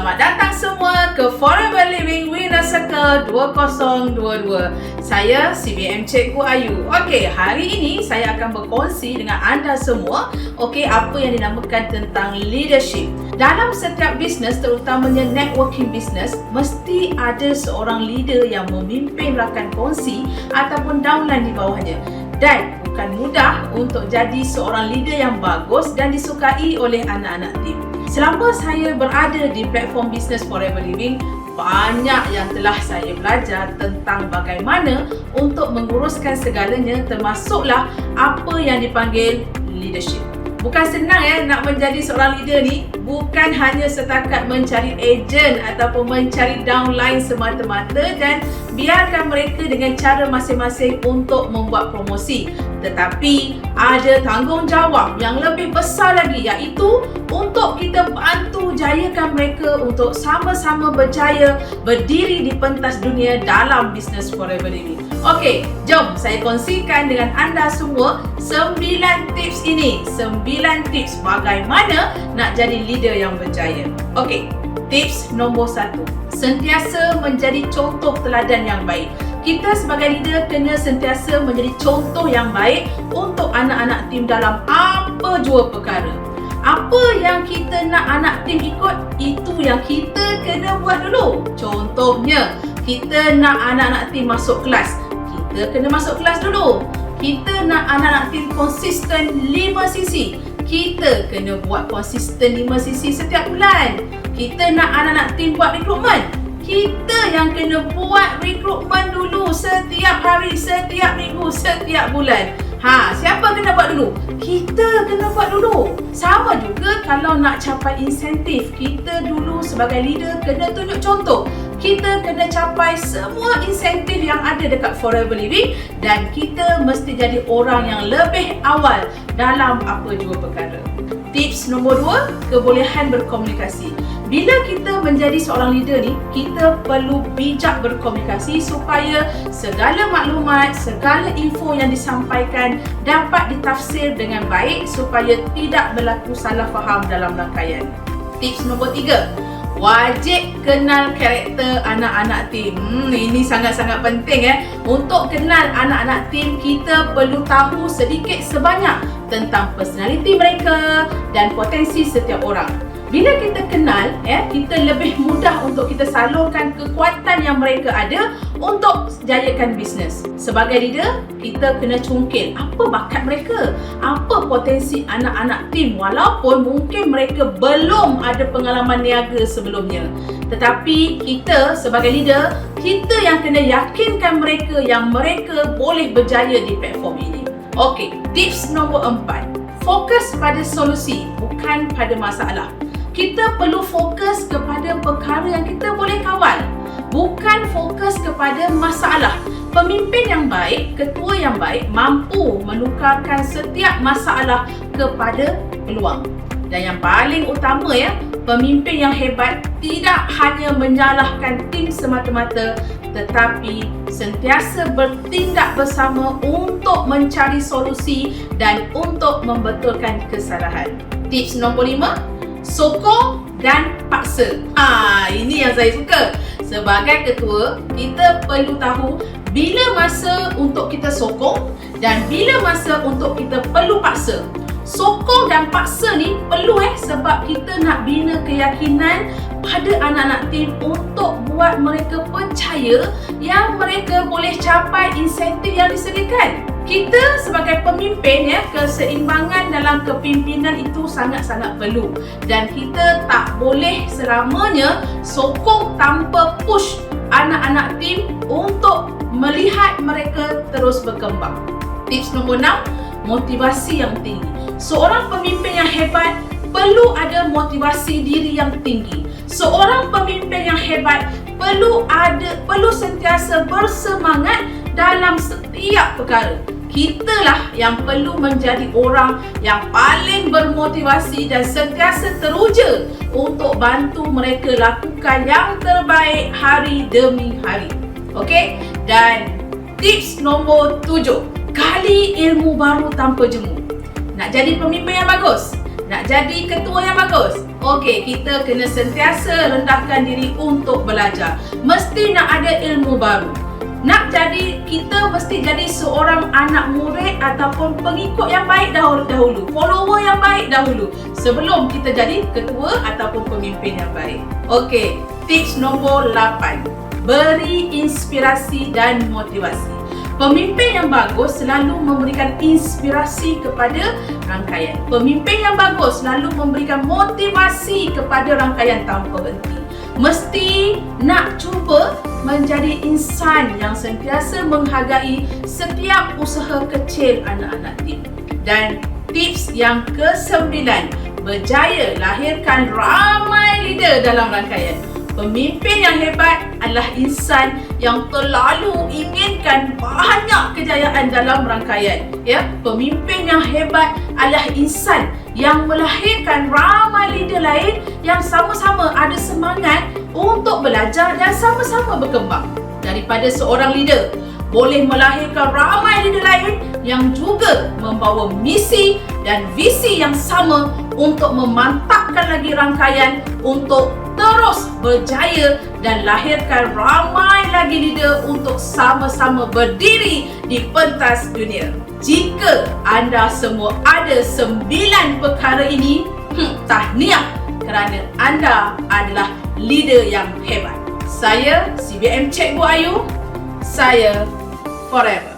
Selamat datang semua ke Forever Living Winner Circle 2022. Saya CBM Cikgu Ayu. Okey, hari ini saya akan berkongsi dengan anda semua apa yang dinamakan tentang leadership. Dalam setiap bisnes, terutamanya networking business, mesti ada seorang leader yang memimpin rakan kongsi ataupun downline di bawahnya. Dan bukan mudah untuk jadi seorang leader yang bagus dan disukai oleh anak-anak tim. Selama saya berada di platform Business Forever Living, banyak yang telah saya belajar tentang bagaimana untuk menguruskan segalanya, termasuklah apa yang dipanggil leadership. Bukan senang nak menjadi seorang leader ni. Bukan hanya setakat mencari ejen ataupun mencari downline semata-mata dan biarkan mereka dengan cara masing-masing untuk membuat promosi. Tetapi ada tanggungjawab yang lebih besar lagi, iaitu untuk kita bantu jayakan mereka untuk sama-sama berjaya berdiri di pentas dunia dalam Business Forever Living. Okey, jom saya kongsikan dengan anda semua 9 tips ini. 9 tips bagaimana nak jadi leader yang berjaya. Okey, tips nombor 1. Sentiasa menjadi contoh teladan yang baik. Kita sebagai leader kena sentiasa menjadi contoh yang baik untuk anak-anak tim dalam apa jua perkara. Apa yang kita nak anak tim ikut, itu yang kita kena buat dulu. Contohnya, kita nak anak-anak tim masuk kelas, kita kena masuk kelas dulu. Kita nak anak-anak tim konsisten 5 sisi, kita kena buat konsisten 5 sisi setiap bulan. Kita nak anak-anak tim buat rekrutmen, kita yang kena buat rekrutmen dulu setiap hari, setiap minggu, setiap bulan. Siapa kena buat dulu? Kita kena buat dulu. Sama juga kalau nak capai insentif, kita dulu sebagai leader kena tunjuk contoh. Kita kena capai semua insentif yang ada dekat Forever Living dan kita mesti jadi orang yang lebih awal dalam apa jua perkara. Tips nombor 2, kebolehan berkomunikasi. Bila kita menjadi seorang leader ni, kita perlu bijak berkomunikasi supaya segala maklumat, segala info yang disampaikan dapat ditafsir dengan baik supaya tidak berlaku salah faham dalam rangkaian. Tips nombor 3, wajib kenal karakter anak-anak tim. Ini sangat-sangat penting. Untuk kenal anak-anak tim, kita perlu tahu sedikit sebanyak tentang personaliti mereka dan potensi setiap orang. Bila kita kenal, kita lebih mudah untuk kita salurkan kekuatan yang mereka ada untuk jayakan bisnes. Sebagai leader, kita kena cungkil apa bakat mereka, apa potensi anak-anak tim walaupun mungkin mereka belum ada pengalaman niaga sebelumnya. Tetapi kita sebagai leader, kita yang kena yakinkan mereka yang mereka boleh berjaya di platform ini. Okey, tips nombor 4. Fokus pada solusi, bukan pada masalah. Kita perlu fokus kepada perkara yang kita boleh kawal, bukan fokus kepada masalah. Pemimpin yang baik, ketua yang baik mampu menukarkan setiap masalah kepada peluang. Dan yang paling utama pemimpin yang hebat tidak hanya menyalahkan tim semata-mata, tetapi sentiasa bertindak bersama untuk mencari solusi dan untuk membetulkan kesalahan. Tips nombor 5, sokong dan paksa. Ini yang saya suka. Sebagai ketua, kita perlu tahu bila masa untuk kita sokong dan bila masa untuk kita perlu paksa. Sokong dan paksa ni perlu sebab kita nak bina keyakinan pada anak-anak tim untuk buat mereka percaya yang mereka boleh capai insentif yang disediakan. Kita sebagai pemimpin keseimbangan dalam kepimpinan itu sangat-sangat perlu dan kita tak boleh selamanya sokong tanpa push anak-anak tim untuk melihat mereka terus berkembang. Tips nombor 6, motivasi yang tinggi. Seorang pemimpin yang hebat perlu ada motivasi diri yang tinggi. Seorang pemimpin yang hebat perlu sentiasa bersemangat dalam setiap perkara. Kitalah yang perlu menjadi orang yang paling bermotivasi dan sentiasa teruja untuk bantu mereka lakukan yang terbaik hari demi hari. Okey? Dan tips nombor 7, gali ilmu baru tanpa jemu. Nak jadi pemimpin yang bagus, nak jadi ketua yang bagus, Okey, kita kena sentiasa rendahkan diri untuk belajar. Mesti nak ada ilmu baru. Nak jadi, kita mesti jadi seorang anak murid ataupun pengikut yang baik dahulu, follower yang baik dahulu sebelum kita jadi ketua ataupun pemimpin yang baik. Okey, tips nombor 8. Beri inspirasi dan motivasi. Pemimpin yang bagus selalu memberikan inspirasi kepada rangkaian. Pemimpin yang bagus selalu memberikan motivasi kepada rangkaian tanpa henti. Mesti nak cuba menjadi insan yang sentiasa menghargai setiap usaha kecil anak-anak tim. Dan tips yang ke-9, berjaya lahirkan ramai leader dalam rangkaian. Pemimpin yang hebat adalah insan yang terlalu inginkan banyak kejayaan dalam rangkaian. Ya, pemimpin yang hebat adalah insan yang melahirkan ramai leader lain yang sama-sama ada semangat untuk belajar dan sama-sama berkembang. Daripada seorang leader boleh melahirkan ramai leader lain yang juga membawa misi dan visi yang sama untuk memantapkan lagi rangkaian untuk terus berjaya dan lahirkan ramai lagi leader untuk sama-sama berdiri di pentas dunia. Jika anda semua ada 9 perkara ini, tahniah kerana anda adalah leader yang hebat. Saya CBM Cikgu Ayu. Saya forever.